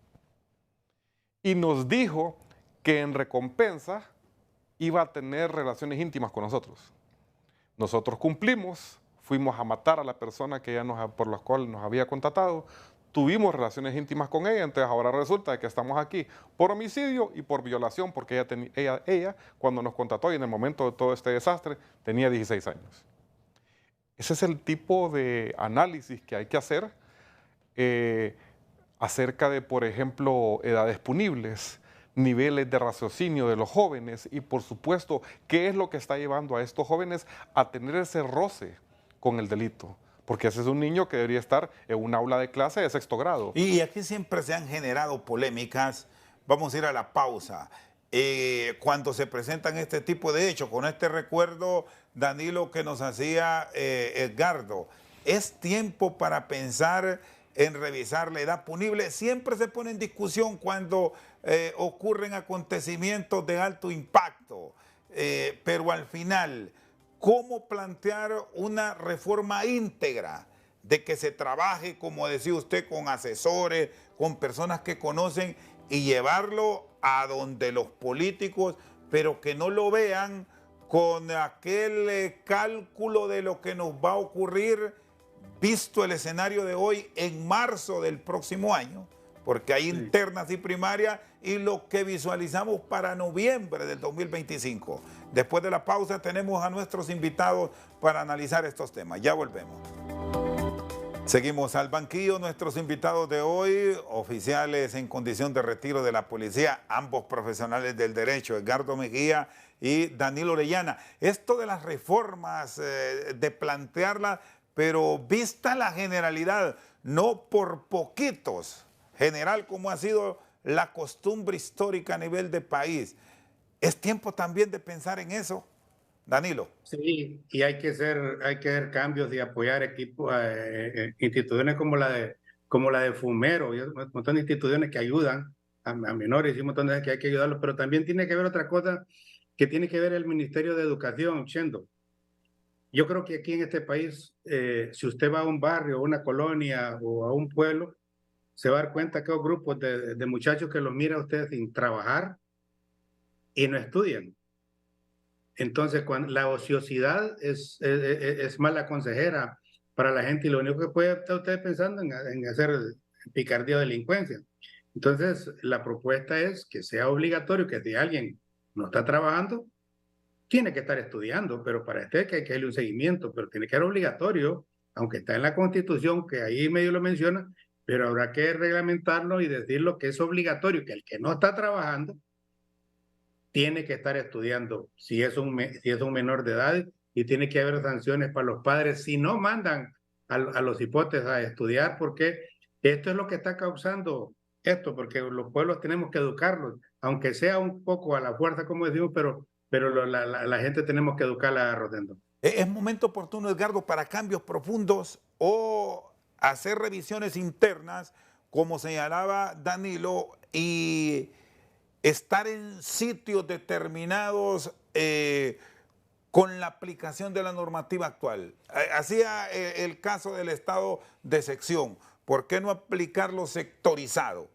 Speaker 2: Y nos dijo que en recompensa iba a tener relaciones íntimas con nosotros. Nosotros cumplimos, fuimos a matar a la persona que por la cual nos había contratado, tuvimos relaciones íntimas con ella, entonces ahora resulta que estamos aquí por homicidio y por violación, porque ella cuando nos contrató y en el momento de todo este desastre tenía 16 años. Ese es el tipo de análisis que hay que hacer acerca de, por ejemplo, edades punibles, niveles de raciocinio de los jóvenes y, por supuesto, qué es lo que está llevando a estos jóvenes a tener ese roce con el delito. Porque ese es un niño que debería estar en un aula de clase de 6º grado.
Speaker 1: Y aquí siempre se han generado polémicas. Vamos a ir a la pausa. Cuando se presentan este tipo de hechos, con este recuerdo, Danilo, que nos hacía Edgardo, ¿es tiempo para pensar en revisar la edad punible? Siempre se pone en discusión cuando ocurren acontecimientos de alto impacto, pero al final, ¿cómo plantear una reforma íntegra de que se trabaje, como decía usted, con asesores, con personas que conocen y llevarlo a donde los políticos, pero que no lo vean con aquel cálculo de lo que nos va a ocurrir, visto el escenario de hoy, en marzo del próximo año? Porque hay internas y primarias, y lo que visualizamos para noviembre del 2025. Después de la pausa tenemos a nuestros invitados para analizar estos temas. Ya volvemos. Seguimos al banquillo. Nuestros invitados de hoy, oficiales en condición de retiro de la policía, ambos profesionales del derecho, Edgardo Mejía y Danilo Orellana. Esto de las reformas, de plantearlas, pero vista la generalidad, no por poquitos, general como ha sido la costumbre histórica a nivel de país. ¿Es tiempo también de pensar en eso, Danilo?
Speaker 3: Sí, y hay que hacer cambios y apoyar equipos, instituciones como la de Fumero, y un montón de instituciones que ayudan a menores y un montón de gente que hay que ayudarlos, pero también tiene que ver otra cosa que tiene que ver el Ministerio de Educación, Chendo. Yo creo que aquí en este país, si usted va a un barrio, a una colonia o a un pueblo, se va a dar cuenta que hay grupos de muchachos que los mira a ustedes sin trabajar y no estudian. Entonces, cuando la ociosidad es mala consejera para la gente, y lo único que puede estar usted pensando en hacer picardía o delincuencia. Entonces, la propuesta es que sea obligatorio que si alguien no está trabajando, tiene que estar estudiando, pero para esto hay que darle un seguimiento, pero tiene que ser obligatorio, aunque está en la Constitución, que ahí medio lo menciona, pero habrá que reglamentarlo y decirlo que es obligatorio, que el que no está trabajando tiene que estar estudiando si es un menor de edad, y tiene que haber sanciones para los padres si no mandan a los hipotes a estudiar, porque esto es lo que está causando esto, porque los pueblos tenemos que educarlos, aunque sea un poco a la fuerza, como decimos, pero la gente tenemos que educarla, Rosendo.
Speaker 1: ¿Es momento oportuno, Edgardo, para cambios profundos o hacer revisiones internas, como señalaba Danilo, y estar en sitios determinados con la aplicación de la normativa actual? Hacía el caso del estado de sección. ¿Por qué no aplicarlo sectorizado?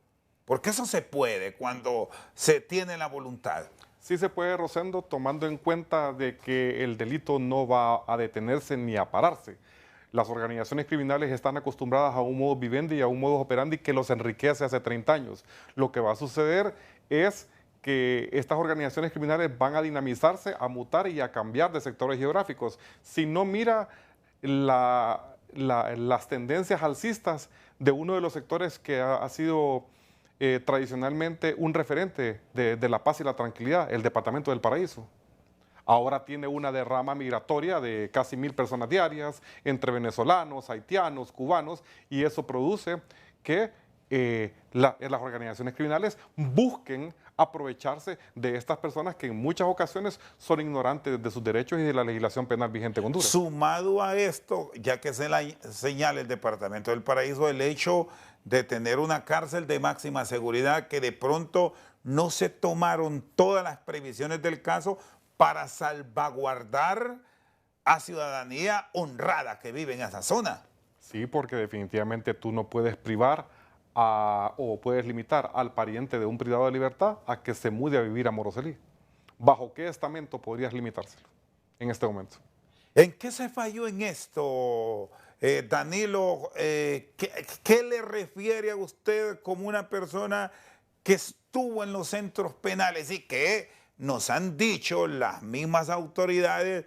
Speaker 1: Porque eso se puede cuando se tiene la voluntad.
Speaker 2: Sí se puede, Rosendo, tomando en cuenta de que el delito no va a detenerse ni a pararse. Las organizaciones criminales están acostumbradas a un modo vivendi y a un modo operandi que los enriquece hace 30 años. Lo que va a suceder es que estas organizaciones criminales van a dinamizarse, a mutar y a cambiar de sectores geográficos. Si no mira las tendencias alcistas de uno de los sectores que ha sido tradicionalmente un referente de la paz y la tranquilidad, el Departamento del Paraíso. Ahora tiene una derrama migratoria de casi 1000 personas diarias entre venezolanos, haitianos, cubanos, y eso produce que las organizaciones criminales busquen aprovecharse de estas personas que en muchas ocasiones son ignorantes de sus derechos y de la legislación penal vigente en Honduras.
Speaker 1: Sumado a esto, ya que se señala el Departamento del Paraíso, el hecho de tener una cárcel de máxima seguridad, que de pronto no se tomaron todas las previsiones del caso para salvaguardar a ciudadanía honrada que vive en esa zona.
Speaker 2: Sí, porque definitivamente tú no puedes privar o puedes limitar al pariente de un privado de libertad a que se mude a vivir a Moroselí. ¿Bajo qué estamento podrías limitárselo en este momento?
Speaker 1: ¿En qué se falló en esto, Danilo, ¿qué le refiere a usted como una persona que estuvo en los centros penales y que nos han dicho las mismas autoridades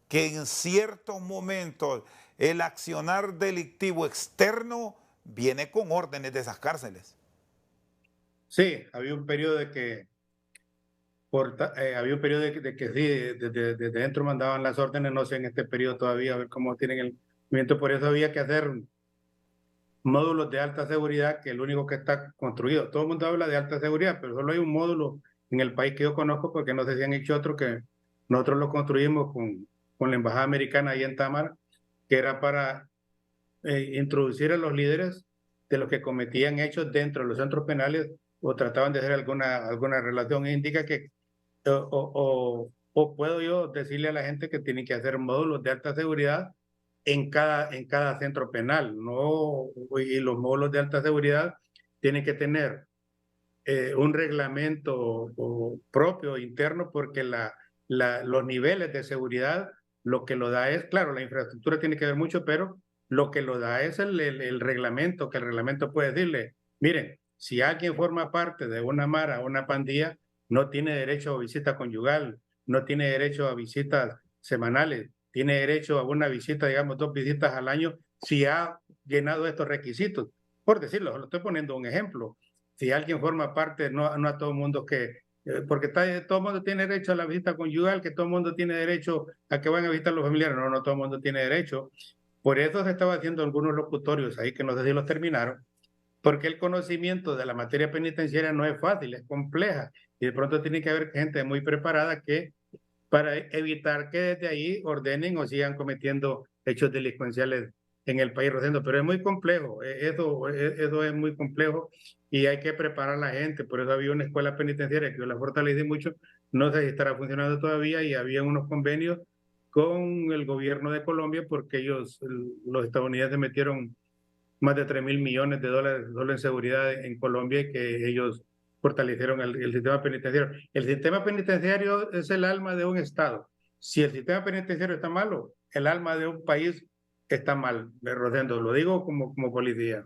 Speaker 1: que en ciertos momentos el accionar delictivo externo viene con órdenes de esas cárceles?
Speaker 3: Sí, había un periodo de que había un periodo de que sí, desde dentro mandaban las órdenes, no sé en este periodo todavía, a ver cómo tienen el movimiento, por eso había que hacer módulos de alta seguridad, que es el único que está construido. Todo el mundo habla de alta seguridad, pero solo hay un módulo en el país que yo conozco, porque no sé si han hecho otro, que nosotros lo construimos con la Embajada Americana ahí en Tamar, que era para introducir a los líderes de los que cometían hechos dentro de los centros penales o trataban de hacer alguna relación. Indica que o puedo yo decirle a la gente que tienen que hacer módulos de alta seguridad en cada centro penal, ¿no? Y los módulos de alta seguridad tienen que tener un reglamento propio, interno, porque los niveles de seguridad, lo que lo da es, claro, la infraestructura tiene que ver mucho, pero lo que lo da es el reglamento, que el reglamento puede decirle, miren, si alguien forma parte de una mara, una pandilla, no tiene derecho a visita conyugal, no tiene derecho a visitas semanales, tiene derecho a una visita, digamos, 2 visitas al año, si ha llenado estos requisitos. Por decirlo, lo estoy poniendo un ejemplo. Si alguien forma parte, no a todo el mundo porque todo el mundo tiene derecho a la visita conyugal, que todo el mundo tiene derecho a que vayan a visitar a los familiares, no todo el mundo tiene derecho. Por eso se estaba haciendo algunos locutorios ahí, que no sé si los terminaron, porque el conocimiento de la materia penitenciaria no es fácil, es compleja, y de pronto tiene que haber gente muy preparada que para evitar que desde ahí ordenen o sigan cometiendo hechos delincuenciales en el país, Rosendo. Pero es muy complejo, eso es muy complejo y hay que preparar a la gente. Por eso había una escuela penitenciaria que yo la fortalecí mucho, no sé si estará funcionando todavía, y había unos convenios con el gobierno de Colombia porque los estadounidenses metieron más de 3.000 millones de dólares solo en seguridad en Colombia, y que ellos fortalecieron el sistema penitenciario. El sistema penitenciario es el alma de un Estado. Si el sistema penitenciario está malo, el alma de un país está mal, Rosendo. Lo digo como policía.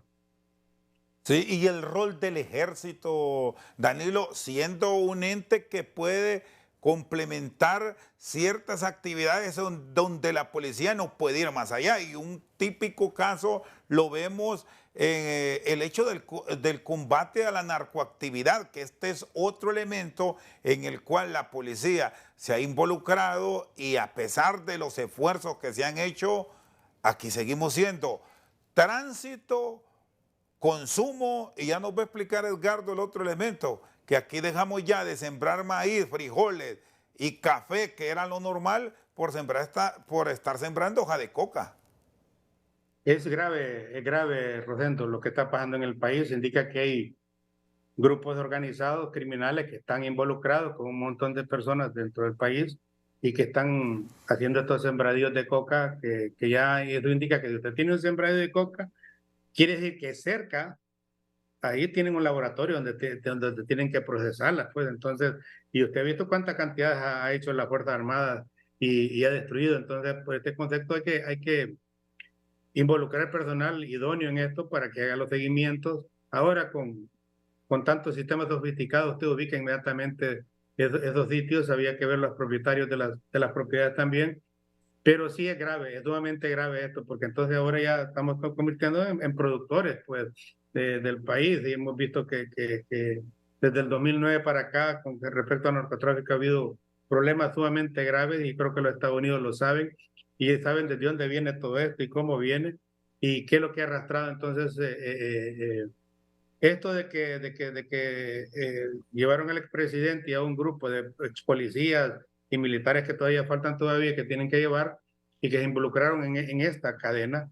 Speaker 1: Sí, y el rol del ejército, Danilo, siendo un ente que puede complementar ciertas actividades donde la policía no puede ir más allá. Y un típico caso lo vemos en el hecho del combate a la narcoactividad, que este es otro elemento en el cual la policía se ha involucrado, y a pesar de los esfuerzos que se han hecho, aquí seguimos siendo tránsito, consumo, y ya nos va a explicar Edgardo el otro elemento, que aquí dejamos ya de sembrar maíz, frijoles y café, que era lo normal, por estar sembrando hoja de coca.
Speaker 3: Es grave, Rosendo, lo que está pasando en el país. Indica que hay grupos organizados criminales que están involucrados con un montón de personas dentro del país y que están haciendo estos sembradíos de coca, que ya eso indica que si usted tiene un sembradío de coca, quiere decir que cerca, ahí tienen un laboratorio donde tienen que procesarlas, pues entonces, y usted ha visto cuánta cantidad ha hecho las Fuerzas Armadas y ha destruido. Entonces, por este concepto hay que involucrar al personal idóneo en esto para que haga los seguimientos. Ahora con tantos sistemas sofisticados, usted ubica inmediatamente esos sitios. Había que ver los propietarios de las propiedades también. Pero sí es grave, es sumamente grave esto, porque entonces ahora ya estamos convirtiendo en productores, pues, del país. Y hemos visto que desde el 2009 para acá, con respecto al narcotráfico, ha habido problemas sumamente graves, y creo que los Estados Unidos lo saben, y saben desde dónde viene todo esto y cómo viene, y qué es lo que ha arrastrado. Entonces, esto de que llevaron al expresidente y a un grupo de ex policías y militares que todavía faltan todavía, que tienen que llevar, y que se involucraron en esta cadena,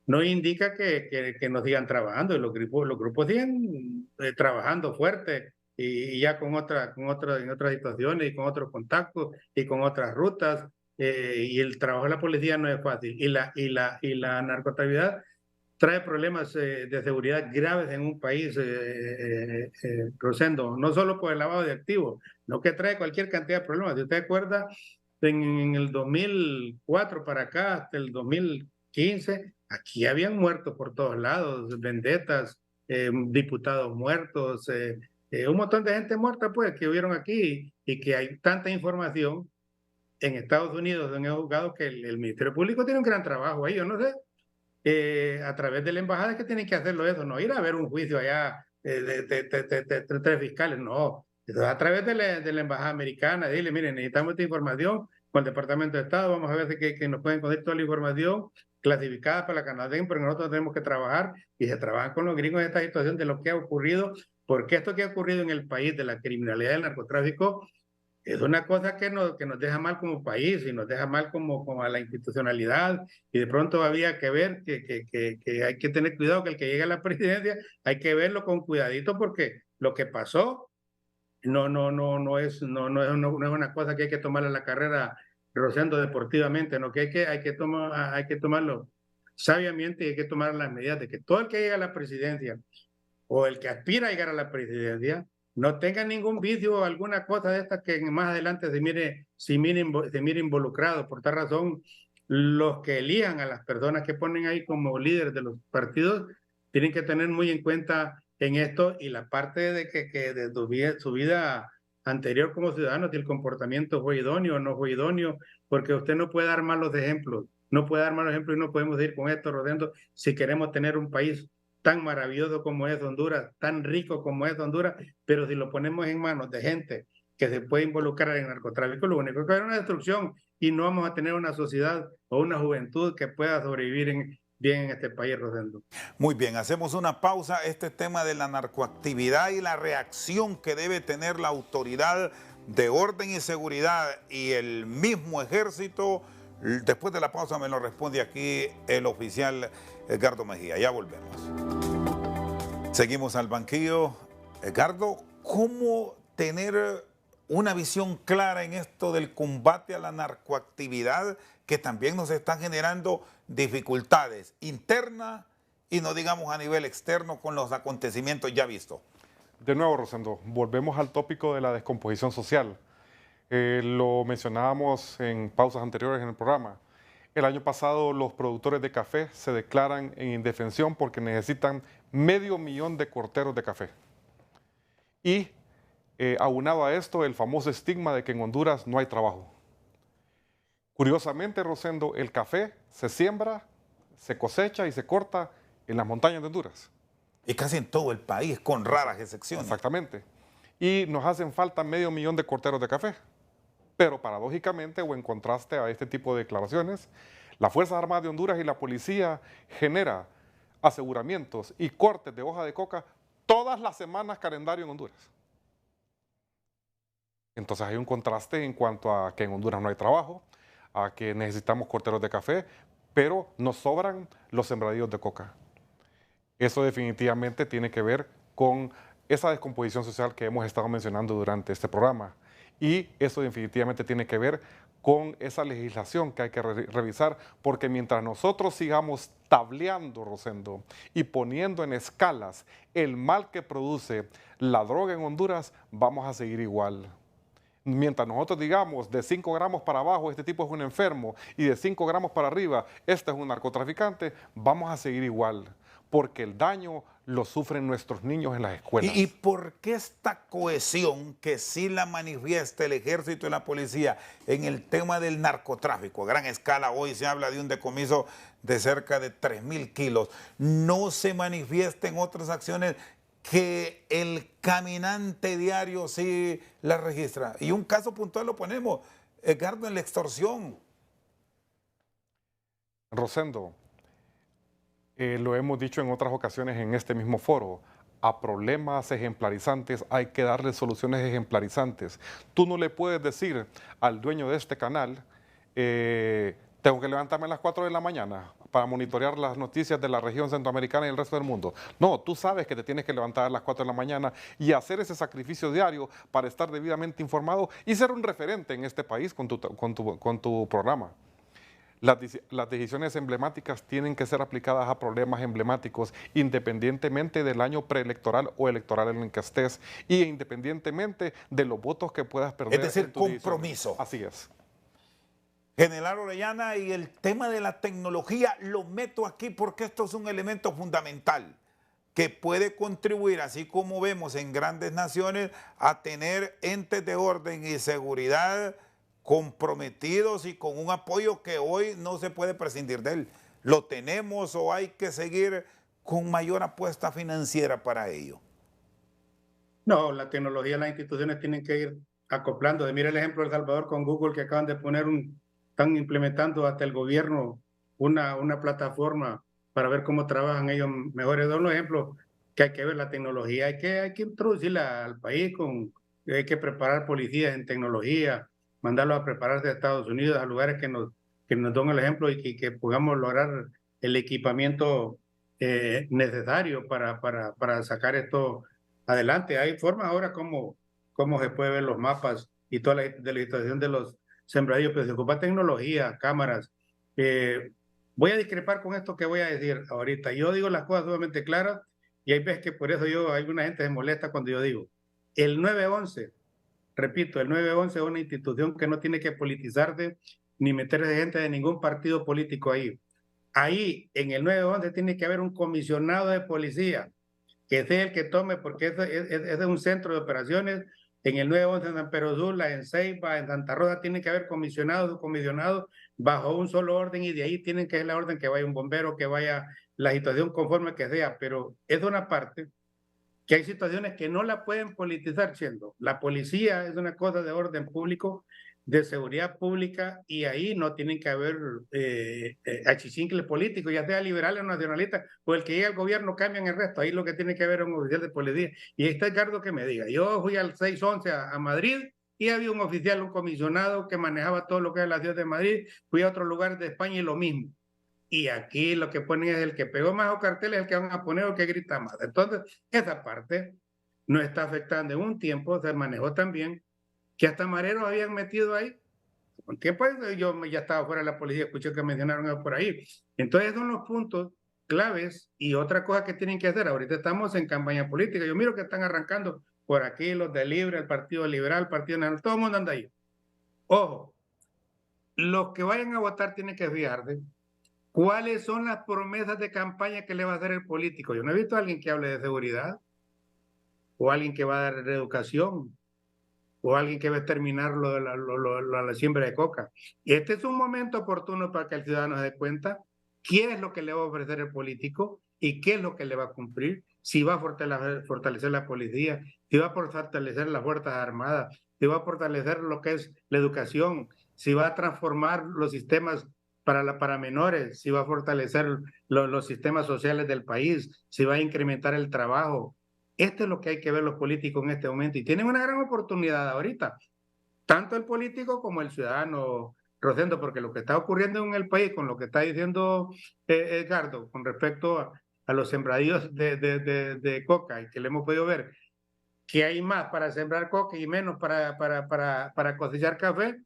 Speaker 3: no indica que no sigan trabajando. Y los grupos siguen trabajando fuerte, y ya en otras situaciones y con otros contactos y con otras rutas. Y el trabajo de la policía no es fácil. Y la narcoactividad trae problemas de seguridad graves en un país, Rosendo, no solo por el lavado de activos, no, que trae cualquier cantidad de problemas. Si usted acuerda, en el 2004 para acá, hasta el 2015, Aquí habían muertos por todos lados, vendetas, diputados muertos, un montón de gente muerta, pues, que hubieron aquí y que hay tanta información en Estados Unidos de un juzgado que el Ministerio Público tiene un gran trabajo ahí, yo no sé, a través de la embajada es que tienen que hacerlo eso, no ir a ver un juicio allá de tres fiscales, no, a través de la embajada americana, dile, miren, necesitamos esta información con el Departamento de Estado, vamos a ver si que nos pueden conseguir toda la información clasificada para la canadiense, pero nosotros tenemos que trabajar y se trabaja con los gringos en esta situación de lo que ha ocurrido, porque esto que ha ocurrido en el país de la criminalidad y el narcotráfico es una cosa que nos deja mal como país y nos deja mal como a la institucionalidad y de pronto había que ver que hay que tener cuidado que el que llegue a la presidencia hay que verlo con cuidadito porque lo que pasó no es una cosa que hay que tomar a la carrera rociando deportivamente, no que hay que tomarlo sabiamente y hay que tomar las medidas de que todo el que llega a la presidencia o el que aspira a llegar a la presidencia no tenga ningún vicio o alguna cosa de esta que más adelante se mire involucrado. Por tal razón, los que elijan a las personas que ponen ahí como líderes de los partidos tienen que tener muy en cuenta en esto y la parte de que de su vida anterior como ciudadano, si el comportamiento fue idóneo o no fue idóneo, porque usted no puede dar malos ejemplos, no puede dar malos ejemplos y no podemos ir con esto rodeando si queremos tener un país tan maravilloso como es Honduras, tan rico como es Honduras, pero si lo ponemos en manos de gente que se puede involucrar en el narcotráfico, lo único que va a haber una destrucción y no vamos a tener una sociedad o una juventud que pueda sobrevivir bien en este país, Rosendo.
Speaker 1: Muy bien, hacemos una pausa. Este tema de la narcoactividad y la reacción que debe tener la autoridad de orden y seguridad y el mismo ejército. Después de la pausa me lo responde aquí el oficial Edgardo Mejía. Ya volvemos. Seguimos al banquillo. Edgardo, ¿cómo tener una visión clara en esto del combate a la narcoactividad que también nos están generando dificultades internas y no digamos a nivel externo con los acontecimientos ya vistos?
Speaker 2: De nuevo, Rosendo, volvemos al tópico de la descomposición social. Lo mencionábamos en pausas anteriores en el programa. El año pasado los productores de café se declaran en indefensión porque necesitan 500,000 de corteros de café. Y aunado a esto, el famoso estigma de que en Honduras no hay trabajo. Curiosamente, Rosendo, el café se siembra, se cosecha y se corta en las montañas de Honduras.
Speaker 1: Y casi en todo el país, con raras excepciones.
Speaker 2: Exactamente. Y nos hacen falta 500,000 de corteros de café. Pero paradójicamente, o en contraste a este tipo de declaraciones, las Fuerzas Armadas de Honduras y la policía genera aseguramientos y cortes de hoja de coca todas las semanas calendario en Honduras. Entonces hay un contraste en cuanto a que en Honduras no hay trabajo, a que necesitamos corteros de café, pero nos sobran los sembradíos de coca. Eso definitivamente tiene que ver con esa descomposición social que hemos estado mencionando durante este programa. Y eso definitivamente tiene que ver con esa legislación que hay que revisar, porque mientras nosotros sigamos tableando, Rosendo, y poniendo en escalas el mal que produce la droga en Honduras, vamos a seguir igual. Mientras nosotros digamos de 5 gramos para abajo este tipo es un enfermo y de 5 gramos para arriba este es un narcotraficante, vamos a seguir igual, porque el daño lo sufren nuestros niños en las escuelas.
Speaker 1: ¿Y por qué esta cohesión que sí la manifiesta el ejército y la policía en el tema del narcotráfico a gran escala? Hoy se habla de un decomiso de cerca de 3.000 kilos. ¿No se manifiesta en otras acciones que el caminante diario sí la registra? Y un caso puntual lo ponemos, Edgardo, en la extorsión.
Speaker 2: Rosendo, lo hemos dicho en otras ocasiones en este mismo foro, a problemas ejemplarizantes hay que darle soluciones ejemplarizantes. Tú no le puedes decir al dueño de este canal, tengo que levantarme a las 4 de la mañana para monitorear las noticias de la región centroamericana y el resto del mundo. No, tú sabes que te tienes que levantar a las 4 de la mañana y hacer ese sacrificio diario para estar debidamente informado y ser un referente en este país con tu programa. Las decisiones emblemáticas tienen que ser aplicadas a problemas emblemáticos independientemente del año preelectoral o electoral en el que estés y independientemente de los votos que puedas perder.
Speaker 1: Es decir, compromiso.
Speaker 2: Así es.
Speaker 1: General Orellana, y el tema de la tecnología lo meto aquí porque esto es un elemento fundamental que puede contribuir, así como vemos en grandes naciones, a tener entes de orden y seguridad comprometidos y con un apoyo que hoy no se puede prescindir de él. ¿Lo tenemos o hay que seguir con mayor apuesta financiera para ello?
Speaker 3: No, la tecnología, las instituciones tienen que ir acoplando. Mira el ejemplo de El Salvador con Google, que acaban de poner están implementando hasta el gobierno una plataforma para ver cómo trabajan ellos mejor. Es un ejemplo que hay que ver la tecnología, hay que introducirla al país, hay que preparar policías en tecnología, mandarlos a prepararse a Estados Unidos, a lugares que nos den el ejemplo y que podamos lograr el equipamiento necesario para sacar esto adelante. Hay formas ahora cómo se puede ver los mapas y toda la digitalización de los sembradíos, pero se ocupa tecnología, cámaras. Voy a discrepar con esto que voy a decir ahorita. Yo digo las cosas sumamente claras y hay veces que por eso alguna gente se molesta cuando yo digo. El 911, repito, el 911 es una institución que no tiene que politizarse ni meterse gente de ningún partido político ahí. Ahí, en el 911, tiene que haber un comisionado de policía que sea el que tome, porque es un centro de operaciones. En el 911 en San Pedro Sula, en Ceiba, en Santa Rosa, tienen que haber comisionados bajo un solo orden, y de ahí tienen que ser la orden que vaya un bombero, que vaya la situación conforme que sea, pero es una parte que hay situaciones que no la pueden politizar, siendo la policía es una cosa de orden público, de seguridad pública, y ahí no tienen que haber achichincles políticos, ya sea liberales o nacionalistas, o el que llegue al gobierno cambian el resto. Ahí lo que tiene que haber es un oficial de policía. Y ahí está Edgardo que me diga, yo fui al 611 a Madrid y había un oficial, un comisionado que manejaba todo lo que es la ciudad de Madrid, fui a otros lugares de España y lo mismo. Y aquí lo que ponen es el que pegó más o carteles, el que van a poner o el que grita más. Entonces, esa parte nos está afectando. En un tiempo se manejó también que hasta mareros habían metido ahí. Un tiempo yo ya estaba fuera de la policía, escuché que mencionaron por ahí. Entonces, son los puntos claves. Y otra cosa que tienen que hacer, ahorita estamos en campaña política. Yo miro que están arrancando por aquí los de Libre, el Partido Liberal, el Partido Nacional, todo el mundo anda ahí. Ojo, los que vayan a votar tienen que fijarse ¿cuáles son las promesas de campaña que le va a hacer el político? Yo no he visto a alguien que hable de seguridad, o alguien que va a dar de educación, o alguien que va a terminar la siembra de coca. Y este es un momento oportuno para que el ciudadano se dé cuenta qué es lo que le va a ofrecer el político y qué es lo que le va a cumplir, si va a fortalecer la policía, si va a fortalecer las Fuerzas Armadas, si va a fortalecer lo que es la educación, si va a transformar los sistemas para menores, si va a fortalecer los sistemas sociales del país, si va a incrementar el trabajo. Esto es lo que hay que ver los políticos en este momento y tienen una gran oportunidad ahorita, tanto el político como el ciudadano, Rosendo, porque lo que está ocurriendo en el país, con lo que está diciendo Edgardo, con respecto a los sembradíos de coca, y que le hemos podido ver que hay más para sembrar coca y menos para cosechar café,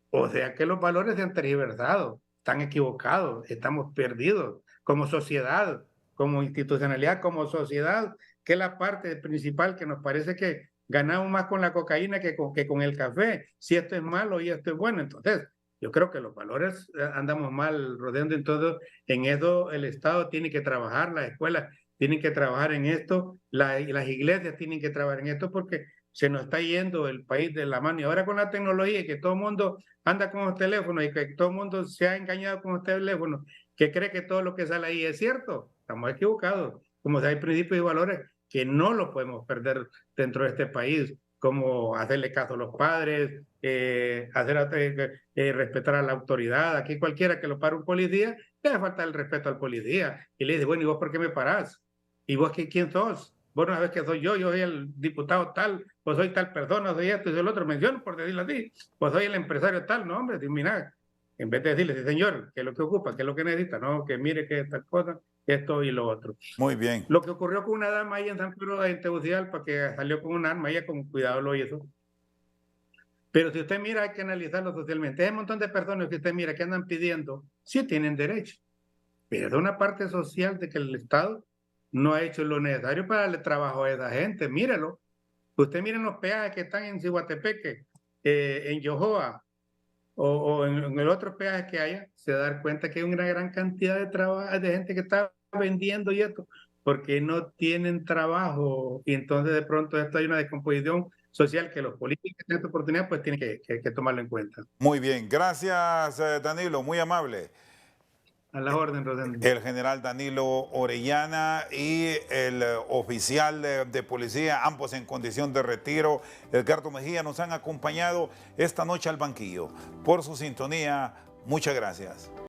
Speaker 3: o sea que los valores se han tergiversado, están equivocados, estamos perdidos como sociedad, como institucionalidad, como sociedad, que es la parte principal que nos parece que ganamos más con la cocaína que con el café, si esto es malo y esto es bueno. Entonces, yo creo que los valores andamos mal rodeando en todo. En eso el Estado tiene que trabajar, las escuelas tienen que trabajar en esto, las iglesias tienen que trabajar en esto, porque se nos está yendo el país de la mano. Y ahora con la tecnología y que todo el mundo anda con los teléfonos y que todo el mundo se ha engañado con los teléfonos, que cree que todo lo que sale ahí es cierto, estamos equivocados. Como hay principios y valores que no los podemos perder dentro de este país, como hacerle caso a los padres, respetar a la autoridad. Aquí cualquiera que lo pare un policía, le hace falta el respeto al policía. Y le dice, bueno, ¿y vos por qué me parás? ¿Y vos quién sos? Vos no sabés que soy yo soy el diputado tal, pues soy tal persona, soy esto y soy el otro, menciono por decirlo así, pues soy el empresario tal, no hombre, mira, en vez de decirle, sí señor, ¿qué es lo que ocupa? ¿Qué es lo que necesita? No, que mire que tal cosa, esto y lo otro.
Speaker 1: Muy bien.
Speaker 3: Lo que ocurrió con una dama ahí en San Pedro, en Tegucigalpa, que salió con un arma, ella con cuidado lo hizo. Pero si usted mira, hay que analizarlo socialmente. Hay un montón de personas que usted mira que andan pidiendo, sí tienen derecho, pero de una parte social de que el Estado no ha hecho lo necesario para darle trabajo a esa gente. Mírelo. Usted miren los peajes que están en Cihuatepeque, en Yojoa, o en el otro peaje que haya, se va a dar cuenta que hay una gran cantidad de gente que está vendiendo y esto, porque no tienen trabajo. Y entonces de pronto esto hay una descomposición social que los políticos en esta oportunidad pues tienen que tomarlo en cuenta.
Speaker 1: Muy bien, gracias Danilo, muy amable.
Speaker 3: A la orden, Rosendo.
Speaker 1: El general Danilo Orellana y el oficial de policía, ambos en condición de retiro, Edgardo Mejía, nos han acompañado esta noche al banquillo. Por su sintonía, muchas gracias.